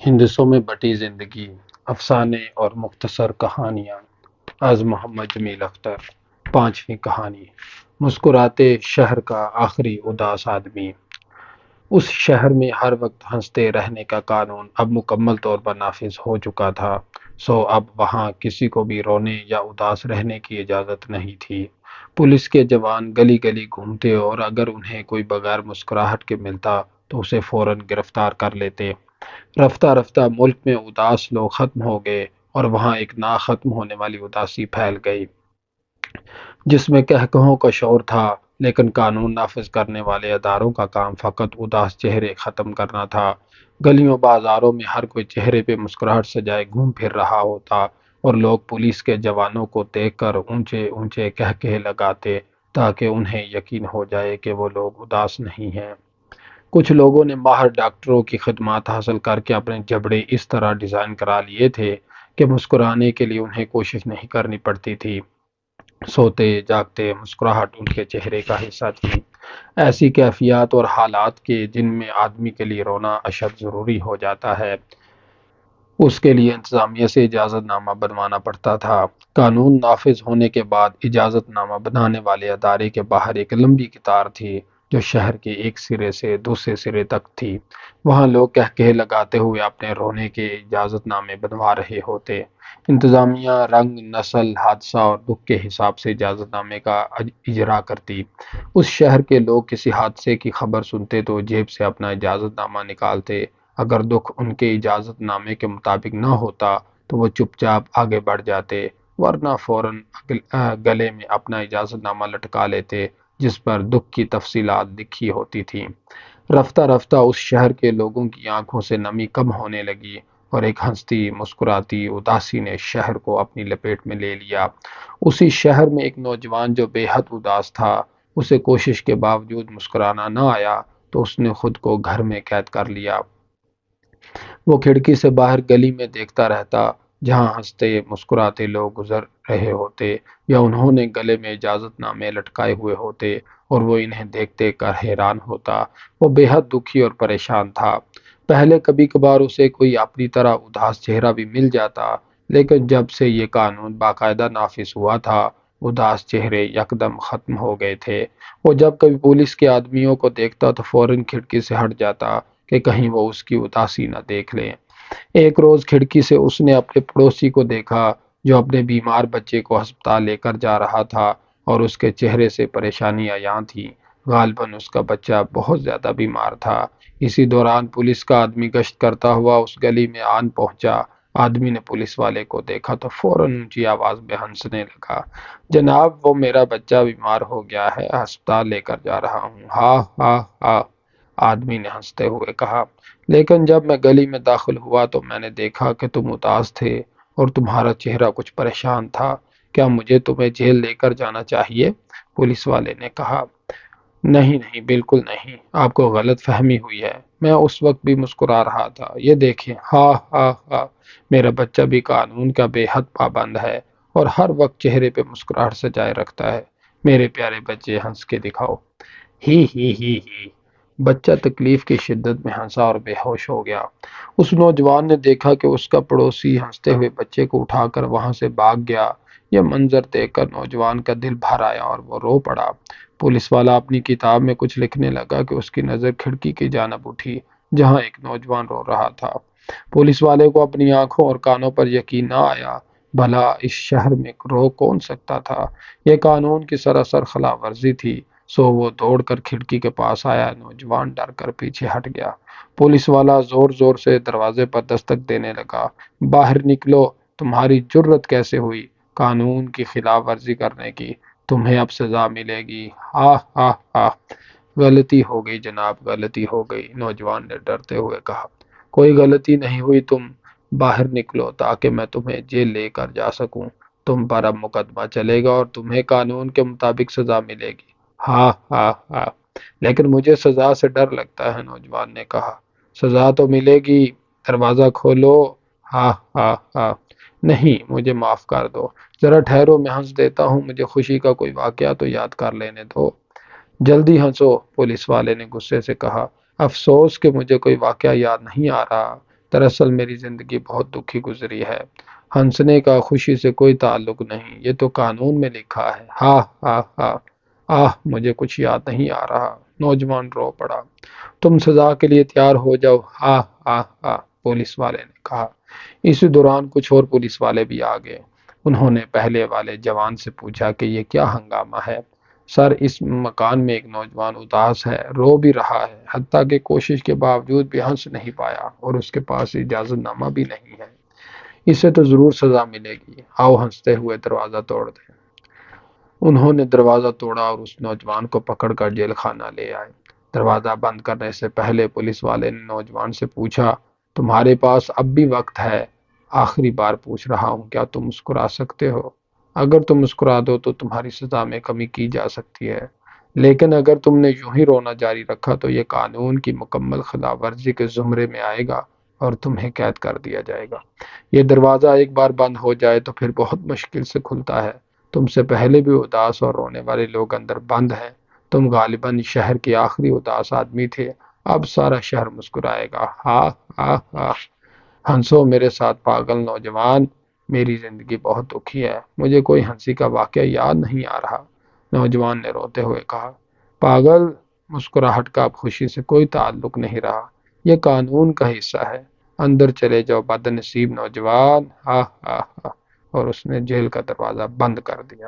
ہندسوں میں بٹی زندگی، افسانے اور مختصر کہانیاں، از محمد جمیل اختر۔ پانچویں کہانی، مسکراتے شہر کا آخری اداس آدمی۔ اس شہر میں ہر وقت ہنستے رہنے کا قانون اب مکمل طور پر نافذ ہو چکا تھا، سو اب وہاں کسی کو بھی رونے یا اداس رہنے کی اجازت نہیں تھی۔ پولیس کے جوان گلی گلی گھومتے اور اگر انہیں کوئی بغیر مسکراہٹ کے ملتا تو اسے فوراً گرفتار کر لیتے۔ رفتہ رفتہ ملک میں اداس لوگ ختم ہو گئے اور وہاں ایک نا ختم ہونے والی اداسی پھیل گئی، جس میں قہقہوں کا شور تھا، لیکن قانون نافذ کرنے والے اداروں کا کام فقط اداس چہرے ختم کرنا تھا۔ گلیوں بازاروں میں ہر کوئی چہرے پہ مسکراہٹ سجائے گھوم پھر رہا ہوتا اور لوگ پولیس کے جوانوں کو دیکھ کر اونچے اونچے قہقہے لگاتے تاکہ انہیں یقین ہو جائے کہ وہ لوگ اداس نہیں ہیں۔ کچھ لوگوں نے ماہر ڈاکٹروں کی خدمات حاصل کر کے اپنے جبڑے اس طرح ڈیزائن کرا لیے تھے کہ مسکرانے کے لیے انہیں کوشش نہیں کرنی پڑتی تھی۔ سوتے جاگتے مسکراہٹ ان کے چہرے کا حصہ تھی۔ ایسی کیفیات اور حالات کے جن میں آدمی کے لیے رونا اشد ضروری ہو جاتا ہے، اس کے لیے انتظامیہ سے اجازت نامہ بنوانا پڑتا تھا۔ قانون نافذ ہونے کے بعد اجازت نامہ بنانے والے ادارے کے باہر ایک لمبی قطار تھی جو شہر کے ایک سرے سے دوسرے سرے تک تھی۔ وہاں لوگ قہقہے لگاتے ہوئے اپنے رونے کے اجازت نامے بنوا رہے ہوتے۔ انتظامیہ رنگ، نسل، حادثہ اور دکھ کے حساب سے اجازت نامے کا اجرا کرتی۔ اس شہر کے لوگ کسی حادثے کی خبر سنتے تو جیب سے اپنا اجازت نامہ نکالتے، اگر دکھ ان کے اجازت نامے کے مطابق نہ ہوتا تو وہ چپ چاپ آگے بڑھ جاتے، ورنہ فوراً گلے میں اپنا اجازت نامہ لٹکا لیتے جس پر دکھ کی تفصیلات لکھی ہوتی تھیں۔ رفتہ رفتہ اس شہر کے لوگوں کی آنکھوں سے نمی کم ہونے لگی اور ایک ہنستی مسکراتی اداسی نے شہر کو اپنی لپیٹ میں لے لیا۔ اسی شہر میں ایک نوجوان جو بے حد اداس تھا، اسے کوشش کے باوجود مسکرانا نہ آیا تو اس نے خود کو گھر میں قید کر لیا۔ وہ کھڑکی سے باہر گلی میں دیکھتا رہتا جہاں ہنستے مسکراتے لوگ گزر رہے ہوتے یا انہوں نے گلے میں اجازت نامے لٹکائے ہوئے ہوتے اور وہ انہیں دیکھتے کر حیران ہوتا۔ وہ بے حد دکھی اور پریشان تھا۔ پہلے کبھی کبھار اسے کوئی اپنی طرح اداس چہرہ بھی مل جاتا، لیکن جب سے یہ قانون باقاعدہ نافذ ہوا تھا اداس چہرے یکدم ختم ہو گئے تھے۔ وہ جب کبھی پولیس کے آدمیوں کو دیکھتا تو فوراً کھڑکی سے ہٹ جاتا کہ کہیں وہ اس کی اداسی نہ دیکھ لیں۔ ایک روز کھڑکی سے اس نے اپنے پڑوسی کو دیکھا جو اپنے بیمار بچے کو ہسپتال لے کر جا رہا تھا اور اس کے چہرے سے پریشانی عیاں تھی۔ غالباً اس کا بچہ بہت زیادہ بیمار تھا۔ اسی دوران پولیس کا آدمی گشت کرتا ہوا اس گلی میں آن پہنچا۔ آدمی نے پولیس والے کو دیکھا تو فوراً اونچی آواز میں ہنسنے لگا۔ جناب، وہ میرا بچہ بیمار ہو گیا ہے، ہسپتال لے کر جا رہا ہوں۔ ہاں ہاں ہاں، آدمی نے ہنستے ہوئے کہا، لیکن جب میں گلی میں داخل ہوا تو میں نے دیکھا کہ تم اداس تھے اور تمہارا چہرہ کچھ پریشان تھا۔ کیا مجھے تمہیں جیل لے کر جانا چاہیے؟ پولیس والے نے کہا، نہیں نہیں، بالکل نہیں، آپ کو غلط فہمی ہوئی ہے، میں اس وقت بھی مسکرا رہا تھا، یہ دیکھیں۔ ہاں ہاں ہاں، میرا بچہ بھی قانون کا بے حد پابند ہے اور ہر وقت چہرے پہ مسکراہٹ سجائے رکھتا ہے۔ میرے پیارے بچے، ہنس کے دکھاؤ۔ ہی۔ بچہ تکلیف کی شدت میں ہنسا اور بے ہوش ہو گیا۔ اس نوجوان نے دیکھا کہ اس کا پڑوسی ہنستے ہوئے بچے کو اٹھا کر وہاں سے بھاگ گیا۔ یہ منظر دیکھ کر نوجوان کا دل بھر آیا اور وہ رو پڑا۔ پولیس والا اپنی کتاب میں کچھ لکھنے لگا کہ اس کی نظر کھڑکی کی جانب اٹھی جہاں ایک نوجوان رو رہا تھا۔ پولیس والے کو اپنی آنکھوں اور کانوں پر یقین نہ آیا۔ بھلا اس شہر میں رو کون سکتا تھا؟ یہ قانون کی سراسر خلاف ورزی تھی۔ سو وہ دوڑ کر کھڑکی کے پاس آیا۔ نوجوان ڈر کر پیچھے ہٹ گیا۔ پولیس والا زور زور سے دروازے پر دستک دینے لگا۔ باہر نکلو، تمہاری جرت کیسے ہوئی قانون کی خلاف ورزی کرنے کی؟ تمہیں اب سزا ملے گی۔ ہاں ہاں ہاں، غلطی ہو گئی جناب، غلطی ہو گئی، نوجوان نے ڈرتے ہوئے کہا۔ کوئی غلطی نہیں ہوئی، تم باہر نکلو تاکہ میں تمہیں جیل لے کر جا سکوں۔ تم پر اب مقدمہ چلے گا اور تمہیں قانون کے مطابق سزا ملے گی۔ ہاں ہاں ہاں، لیکن مجھے سزا سے ڈر لگتا ہے، نوجوان نے کہا۔ سزا تو ملے گی، دروازہ کھولو۔ ہاں ہاں ہاں، نہیں، مجھے معاف کر دو، ذرا ٹھہرو، میں ہنس دیتا ہوں، مجھے خوشی کا کوئی واقعہ تو یاد کر لینے دو۔ جلدی ہنسو، پولیس والے نے غصے سے کہا۔ افسوس کہ مجھے کوئی واقعہ یاد نہیں آ رہا۔ دراصل میری زندگی بہت دکھی گزری ہے۔ ہنسنے کا خوشی سے کوئی تعلق نہیں، یہ تو قانون میں لکھا ہے۔ ہاں ہاں ہاں۔ مجھے کچھ یاد نہیں آ رہا۔ نوجوان رو پڑا۔ تم سزا کے لیے تیار ہو جاؤ۔ ہاں ہاں ہاں، پولیس والے نے کہا۔ اسی دوران کچھ اور پولیس والے بھی آ گئے۔ انہوں نے پہلے والے جوان سے پوچھا کہ یہ کیا ہنگامہ ہے؟ سر، اس مکان میں ایک نوجوان اداس ہے، رو بھی رہا ہے، حتیٰ کہ کوشش کے باوجود بھی ہنس نہیں پایا، اور اس کے پاس اجازت نامہ بھی نہیں ہے۔ اسے تو ضرور سزا ملے گی، آؤ ہنستے ہوئے دروازہ توڑ دیں۔ انہوں نے دروازہ توڑا اور اس نوجوان کو پکڑ کر جیل خانہ لے آئے۔ دروازہ بند کرنے سے پہلے پولیس والے نے نوجوان سے پوچھا، تمہارے پاس اب بھی وقت ہے؟ آخری بار پوچھ رہا ہوں، کیا تم مسکرا سکتے ہو؟ اگر تم مسکرا دو تو تمہاری سزا میں کمی کی جا سکتی ہے، لیکن اگر تم نے یوں ہی رونا جاری رکھا تو یہ قانون کی مکمل خلاف ورزی کے زمرے میں آئے گا اور تمہیں قید کر دیا جائے گا۔ یہ دروازہ ایک بار بند ہو جائے تو پھر بہت مشکل سے کھلتا ہے۔ تم سے پہلے بھی اداس اور رونے والے لوگ اندر بند ہیں۔ تم غالباً شہر کے آخری اداس آدمی تھے، اب سارا شہر مسکرائے گا۔ ہاں ہاں ہاں۔ ہنسو میرے ساتھ پاگل نوجوان، میری زندگی بہت دکھی ہے، مجھے کوئی ہنسی کا واقعہ یاد نہیں آ رہا۔ نوجوان نے روتے ہوئے کہا، پاگل، مسکراہٹ کا اب خوشی سے کوئی تعلق نہیں رہا، یہ قانون کا حصہ ہے۔ اندر چلے جاؤ بد نصیب نوجوان۔ ہاں ہاں ہاں۔ اور اس نے جیل کا دروازہ بند کر دیا۔